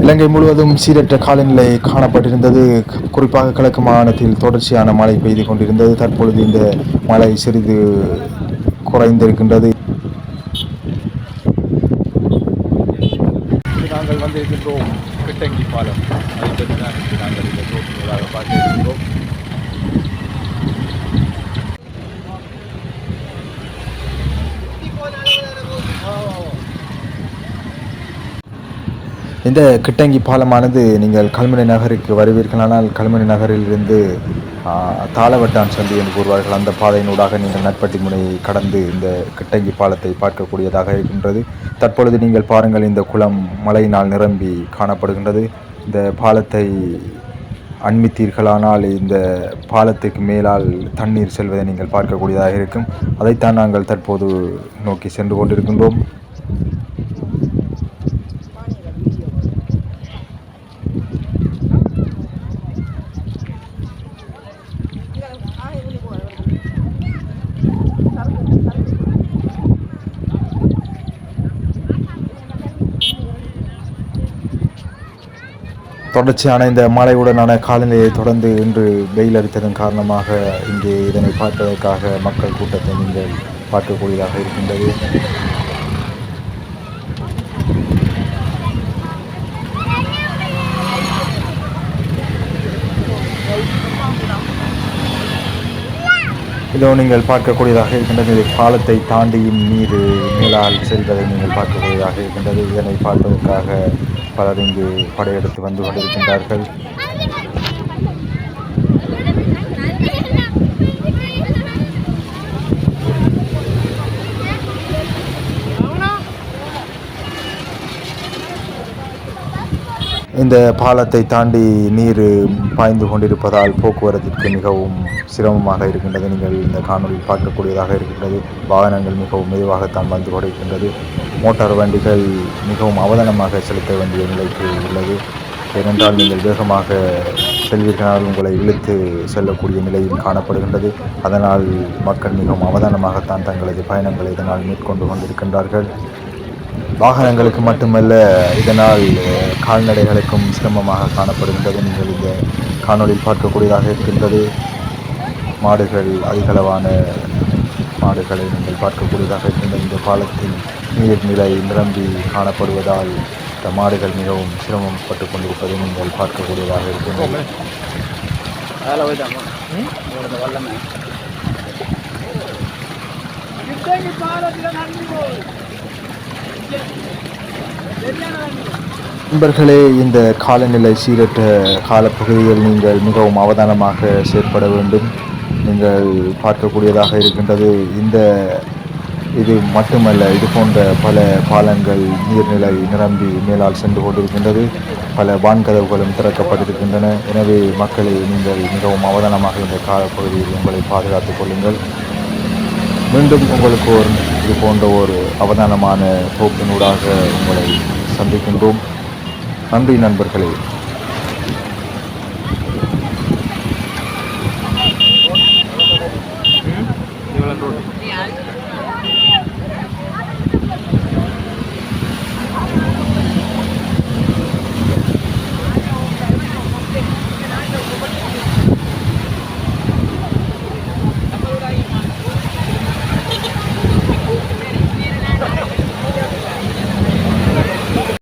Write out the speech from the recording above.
இலங்கை முழுவதும் சீரற்ற காலநிலை காணப்பட்டிருந்தது. குறிப்பாக கிழக்கு மாகாணத்தில் தொடர்ச்சியான மழை பெய்து கொண்டிருந்தது. தற்பொழுது இந்த மழை சிறிது குறைந்திருக்கின்றது. நாங்கள் வந்திருக்கின்றோம் கிட்டங்கி பாலம். அதை பற்றி தான் நாங்கள் இந்த தோற்றுகளாக பார்க்க இருக்கின்றோம். இந்த கிட்டங்கி பாலமானது நீங்கள் கல்முனை நகருக்கு வருவீர்களானால் கல்முனை நகரிலிருந்து தாளவட்டான் சந்தி என்று கூறுவார்கள். அந்த பாதையினூடாக நீங்கள் நட்பட்டி முனையை கடந்து இந்த கிட்டங்கி பாலத்தை பார்க்கக்கூடியதாக இருக்கின்றது. தற்பொழுது நீங்கள் பாருங்கள், இந்த குளம் மழையினால் நிரம்பி காணப்படுகின்றது. இந்த பாலத்தை அண்மித்தீர்களானால் இந்த பாலத்துக்கு மேலால் தண்ணீர் செல்வதை நீங்கள் பார்க்கக்கூடியதாக இருக்கும். அதைத்தான் நாங்கள் தற்போது நோக்கி சென்று கொண்டிருக்கின்றோம். தொடர்ச்சியான இந்த மழையுடனான காலநிலையை தொடர்ந்து இன்று வெயில் அடித்ததன் காரணமாக இங்கே இதனை பார்ப்பதற்காக மக்கள் கூட்டத்தை நீங்கள் பார்க்கக்கூடியதாக இருக்கின்றது. இதோ நீங்கள் பார்க்கக்கூடியதாக இருக்கின்றது. பாலத்தை தாண்டியும் நீர் மேலால் செல்வதை நீங்கள் பார்க்கக்கூடியதாக இருக்கின்றது. இதனை பார்ப்பதற்காக பலர் இங்கு படையெடுத்து வந்து கொண்டிருக்கின்றார்கள். இந்த பாலத்தை தாண்டி நீர் பாய்ந்து கொண்டிருப்பதால் போக்குவரத்திற்கு மிகவும் சிரமமாக இருக்கின்றது. நீங்கள் இந்த காணொலியில் பார்க்கக்கூடியதாக இருக்கின்றது. வாகனங்கள் மிகவும் மெதுவாகத்தான் வந்து கொண்டிருக்கின்றது. மோட்டார் வண்டிகள் மிகவும் அவதானமாக செலுத்த வேண்டிய நிலைக்கு உள்ளது. ஏனென்றால் நீங்கள் வேகமாக செல்வீர்களால் உங்களை இழுத்து செல்லக்கூடிய நிலையில் காணப்படுகின்றது. அதனால் மக்கள் மிகவும் அவதானமாகத்தான் தங்களது பயணங்களை இதனால் மேற்கொண்டு கொண்டிருக்கின்றார்கள். வாகனங்களுக்கு மட்டுமல்ல, இதனால் கால்நடைகளுக்கும் சிரமமாக காணப்படுகின்றது. நீங்கள் இந்த காணொலியில் பார்க்கக்கூடியதாக இருக்கின்றது. மாடுகள், அதிகளவான மாடுகளை நீங்கள் பார்க்கக்கூடியதாக இருக்கின்றது. இந்த பாலத்தின் நீர்நிலை நிரம்பி காணப்படுவதால் இந்த மாடுகள் மிகவும் சிரமப்பட்டு கொண்டிருப்பதை நீங்கள் பார்க்கக்கூடியதாக இருக்கின்றது. நண்பர்களே, இந்த காலநிலை சீரற்ற காலப்பகுதியில் நீங்கள் மிகவும் அவதானமாக செயற்பட வேண்டும். நீங்கள் பார்க்கக்கூடியதாக இருக்கின்றது. இது மட்டுமல்ல, இது போன்ற பல பாலங்கள் நீர்நிலை நிரம்பி மேலால் சென்று கொண்டிருக்கின்றது. பல வான்கதவுகளும் திறக்கப்பட்டிருக்கின்றன. எனவே மக்களை நீங்கள் மிகவும் அவதானமாக இந்த காலப்பகுதியில் உங்களை பாதுகாத்துக் கொள்ளுங்கள். மீண்டும் உங்களுக்கு இது போன்ற ஒரு அவதானமான போக்கினூடாக உங்களை சந்திக்கின்றோம். நன்றி நண்பர்களே.